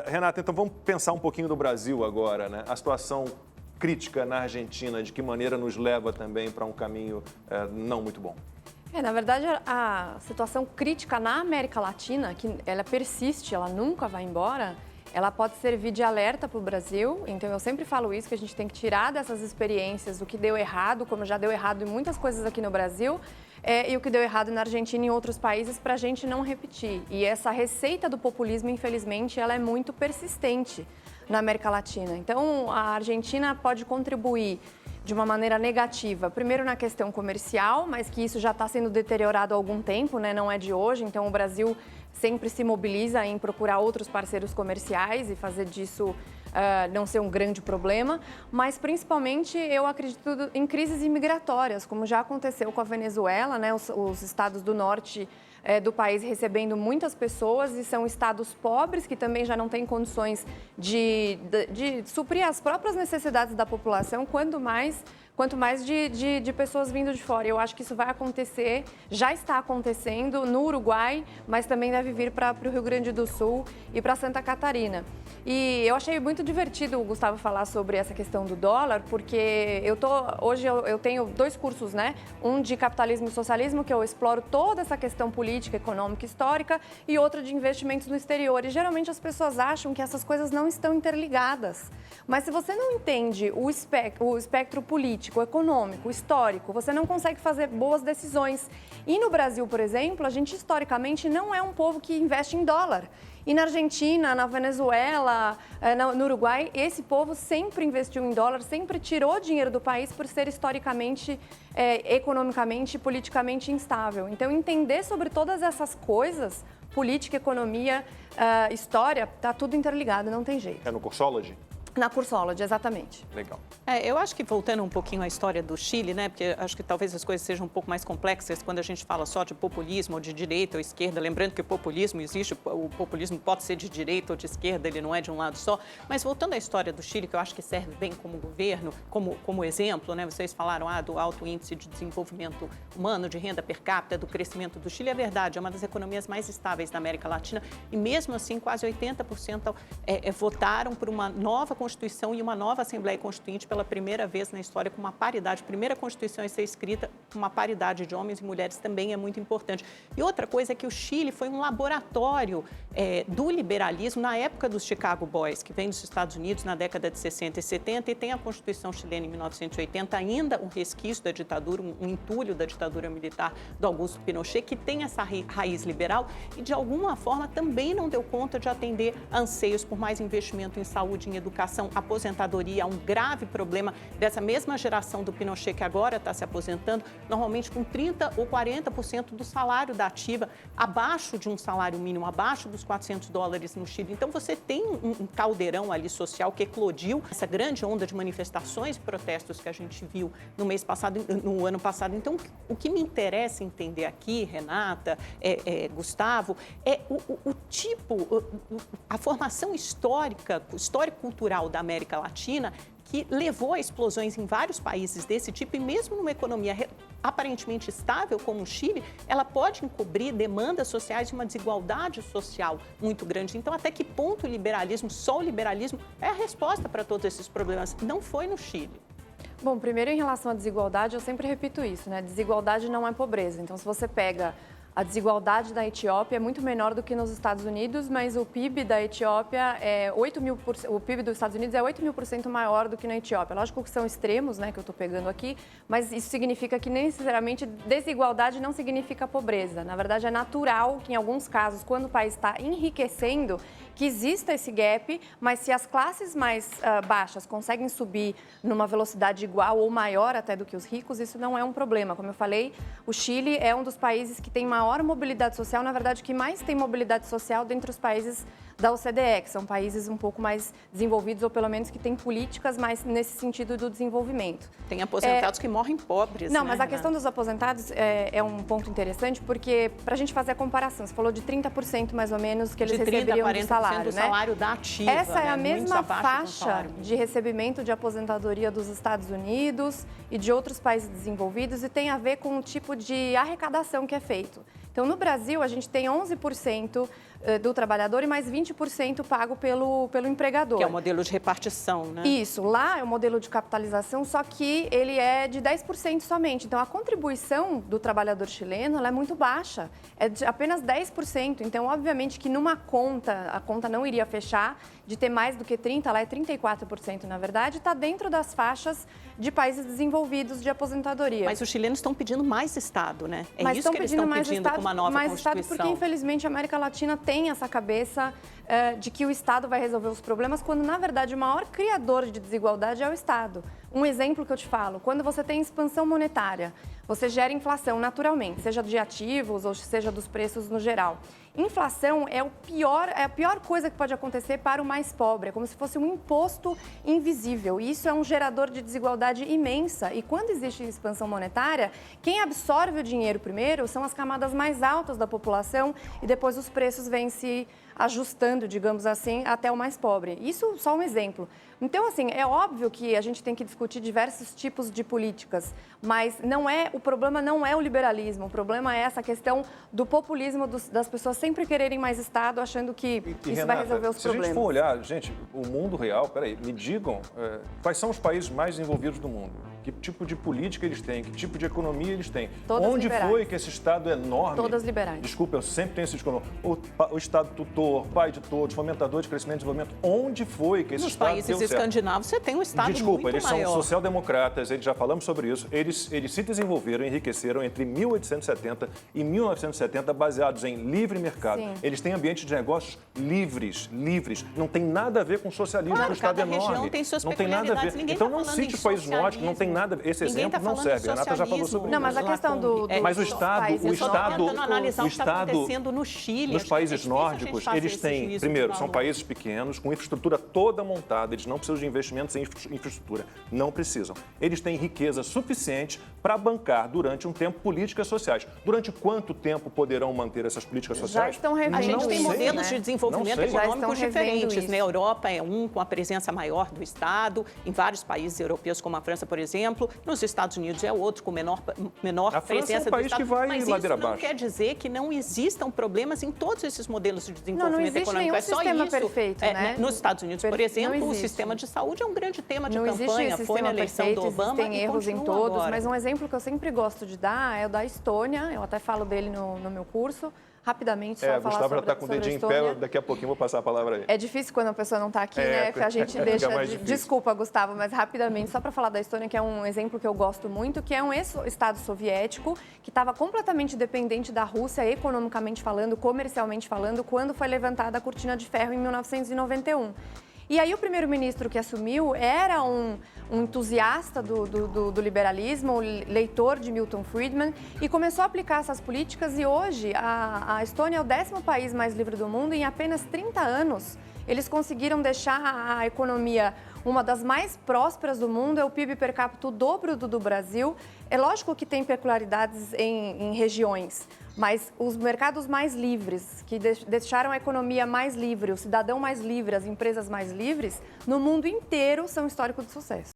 Renata, então vamos pensar um pouquinho do Brasil agora, né? A situação crítica na Argentina, de que maneira nos leva também para um caminho não muito bom? Na verdade, a situação crítica na América Latina, que ela persiste, ela nunca vai embora, ela pode servir de alerta para o Brasil. Então, eu sempre falo isso, que a gente tem que tirar dessas experiências o que deu errado, como já deu errado em muitas coisas aqui no Brasil, e o que deu errado na Argentina e em outros países, para a gente não repetir. E essa receita do populismo, infelizmente, ela é muito persistente na América Latina. Então, a Argentina pode contribuir de uma maneira negativa, primeiro na questão comercial, mas que isso já está sendo deteriorado há algum tempo, né? Não é de hoje. Então, o Brasil sempre se mobiliza em procurar outros parceiros comerciais e fazer disso não ser um grande problema, mas principalmente eu acredito em crises imigratórias, como já aconteceu com a Venezuela, né? Os estados do norte do país recebendo muitas pessoas, e são estados pobres que também já não têm condições de suprir as próprias necessidades da população, quanto mais de pessoas vindo de fora. Eu acho que isso vai acontecer, já está acontecendo no Uruguai, mas também deve vir para o Rio Grande do Sul e para Santa Catarina. E eu achei muito divertido o Gustavo falar sobre essa questão do dólar, porque hoje eu tenho 2 cursos, né? Um de capitalismo e socialismo, que eu exploro toda essa questão política, econômica, histórica, e outro de investimentos no exterior. E geralmente as pessoas acham que essas coisas não estão interligadas. Mas se você não entende o espectro político, econômico, histórico, você não consegue fazer boas decisões. E no Brasil, por exemplo, a gente historicamente não é um povo que investe em dólar. E na Argentina, na Venezuela, no Uruguai, esse povo sempre investiu em dólar, sempre tirou dinheiro do país por ser historicamente, economicamente e politicamente instável. Então, entender sobre todas essas coisas, política, economia, história, está tudo interligado, não tem jeito. É no Cursology? Na Cursology, exatamente. Legal. Eu acho que voltando um pouquinho à história do Chile, né, porque acho que talvez as coisas sejam um pouco mais complexas quando a gente fala só de populismo, ou de direita ou esquerda, lembrando que o populismo existe, o populismo pode ser de direita ou de esquerda, ele não é de um lado só, mas voltando à história do Chile, que eu acho que serve bem como governo, como exemplo, né, vocês falaram do alto índice de desenvolvimento humano, de renda per capita, do crescimento do Chile, é verdade, é uma das economias mais estáveis da América Latina, e mesmo assim quase 80% votaram por uma nova Constituição e uma nova Assembleia Constituinte pela primeira vez na história com uma paridade. A primeira Constituição a ser escrita com uma paridade de homens e mulheres também é muito importante. E outra coisa é que o Chile foi um laboratório do liberalismo na época dos Chicago Boys, que vem dos Estados Unidos na década de 60 e 70, e tem a Constituição chilena em 1980, ainda um resquício da ditadura, um entulho da ditadura militar do Augusto Pinochet, que tem essa raiz liberal e, de alguma forma, também não deu conta de atender anseios por mais investimento em saúde, em educação, aposentadoria, um grave problema dessa mesma geração do Pinochet que agora está se aposentando, normalmente com 30% ou 40% do salário da ativa, abaixo de um salário mínimo, abaixo dos $400 no Chile. Então, você tem um caldeirão ali social que eclodiu, essa grande onda de manifestações e protestos que a gente viu no ano passado. Então, o que me interessa entender aqui, Renata, Gustavo, é a formação histórico-cultural da América Latina, que levou a explosões em vários países desse tipo, e mesmo numa economia aparentemente estável como o Chile, ela pode encobrir demandas sociais e uma desigualdade social muito grande. Então, até que ponto o liberalismo, só o liberalismo, é a resposta para todos esses problemas? Não foi no Chile. Bom, primeiro, em relação à desigualdade, eu sempre repito isso, né? Desigualdade não é pobreza. Então, se você pega a desigualdade da Etiópia, é muito menor do que nos Estados Unidos, mas o PIB da Etiópia o PIB dos Estados Unidos é 8.000% maior do que na Etiópia. Lógico que são extremos, né, que eu estou pegando aqui, mas isso significa que necessariamente desigualdade não significa pobreza. Na verdade, é natural que, em alguns casos, quando o país está enriquecendo, que exista esse gap, mas se as classes mais baixas conseguem subir numa velocidade igual ou maior até do que os ricos, isso não é um problema. Como eu falei, o Chile é um dos países que tem maior mobilidade social, na verdade, que mais tem mobilidade social dentre os países da OCDE, que são países um pouco mais desenvolvidos, ou pelo menos que têm políticas mais nesse sentido do desenvolvimento. Tem aposentados que morrem pobres, Não, né, mas a Renata? questão dos aposentados é um ponto interessante, porque para a gente fazer a comparação, você falou de 30% mais ou menos que eles receberiam do salário, do né? salário da ativa. Essa é a Muitos mesma abaixo do faixa salário. de recebimento de aposentadoria dos Estados Unidos e de outros países desenvolvidos, e tem a ver com o tipo de arrecadação que é feito. Então, no Brasil, a gente tem 11% do trabalhador e mais 20% pago pelo empregador. Que é o modelo de repartição, né? Isso, lá é o modelo de capitalização, só que ele é de 10% somente. Então, a contribuição do trabalhador chileno ela é muito baixa, é de apenas 10%. Então, obviamente que numa conta, a conta não iria fechar de ter mais do que 30%, lá é 34%, na verdade, está dentro das faixas de países desenvolvidos de aposentadoria. Mas os chilenos estão pedindo mais Estado, né? É Mas isso que eles estão pedindo com uma nova mais Constituição. Estado, porque, infelizmente, a América Latina tem essa cabeça de que o Estado vai resolver os problemas, quando, na verdade, o maior criador de desigualdade é o Estado. Um exemplo que eu te falo, quando você tem expansão monetária, você gera inflação naturalmente, seja de ativos ou seja dos preços no geral. Inflação é a pior coisa que pode acontecer para o mais pobre, é como se fosse um imposto invisível. E isso é um gerador de desigualdade imensa. E quando existe expansão monetária, quem absorve o dinheiro primeiro são as camadas mais altas da população e depois os preços vêm se ajustando, digamos assim, até o mais pobre. Isso só um exemplo. Então, assim, é óbvio que a gente tem que discutir diversos tipos de políticas, mas o problema não é o liberalismo, o problema é essa questão do populismo das pessoas sempre quererem mais Estado, achando que isso Renata, vai resolver os problemas. Se a gente for olhar, gente, o mundo real, peraí, me digam quais são os países mais desenvolvidos do mundo? Que tipo de política eles têm? Que tipo de economia eles têm? Todas Onde liberais. foi que esse Estado enorme... Todas liberais. Desculpa, eu sempre tenho esse discurso. O Estado tutor, pai de todos, fomentador de crescimento e desenvolvimento. Onde foi que esse Nos Estado países deu certo? escandinavos, você tem um Estado Desculpa, muito eles maior. são social-democratas, já falamos sobre isso. Eles se desenvolveram, enriqueceram entre 1870 e 1970, baseados em livre mercado. Sim. Eles têm ambientes de negócios livres. Não tem nada a ver com socialismo, Claro, o Estado é cada enorme. região tem suas não tem nada a ver. peculiaridades. Ninguém Então tá não falando cite em os países nórdicos, não tem nada. Esse Ninguém exemplo tá não falando serve. de A Renata já falou sobre socialismo. isso. Não, mas a questão Mas o Estado, Eu só tô tentando analisar o que está acontecendo no Chile. nos países É difícil a gente nórdicos, fazer eles esse têm, juízo primeiro, de são valor. países pequenos, com infraestrutura toda montada, eles não precisam de investimentos em infraestrutura, não precisam. Eles têm riqueza suficiente para bancar, durante um tempo, políticas sociais. Durante quanto tempo poderão manter essas políticas sociais? estão revendo A gente Não tem sei. modelos de Não desenvolvimento sei. Já econômicos estão revendo diferentes. isso. Na Europa é com a presença maior do Estado, em vários países europeus, como a França, por exemplo. Nos Estados Unidos é outro, com menor A França é um presença país do Estado. que vai Mas ladeira isso não abaixo. quer dizer que não existam problemas em todos esses modelos de Não desenvolvimento existe econômico. nenhum É só sistema isso. perfeito, né? Nos Estados Unidos, por Não exemplo, o existe. sistema de saúde é um grande tema de Não existe campanha. esse Foi na sistema eleição perfeito, do Obama existem e erros em continua todos, agora. mas um exemplo que eu sempre gosto de dar é o da Estônia, eu até falo dele no meu curso, rapidamente, só falar Gustavo já sobre, está com o sobre a dedinho em Estônia. pé, daqui a pouquinho eu vou passar a palavra aí. É difícil quando a pessoa não está aqui, né? Que a gente fica deixa. mais difícil. Desculpa, Gustavo, mas rapidamente, só para falar da Estônia, que é um exemplo que eu gosto muito, que é um ex-estado soviético que estava completamente dependente da Rússia, economicamente falando, comercialmente falando, quando foi levantada a cortina de ferro em 1991. E aí o primeiro-ministro que assumiu era um entusiasta do liberalismo, leitor de Milton Friedman, e começou a aplicar essas políticas. E hoje a Estônia é o 10º país mais livre do mundo. E em apenas 30 anos, eles conseguiram deixar a economia uma das mais prósperas do mundo. É o PIB per capita o dobro do Brasil. É lógico que tem peculiaridades em regiões, mas os mercados mais livres, que deixaram a economia mais livre, o cidadão mais livre, as empresas mais livres, no mundo inteiro são histórico de sucesso.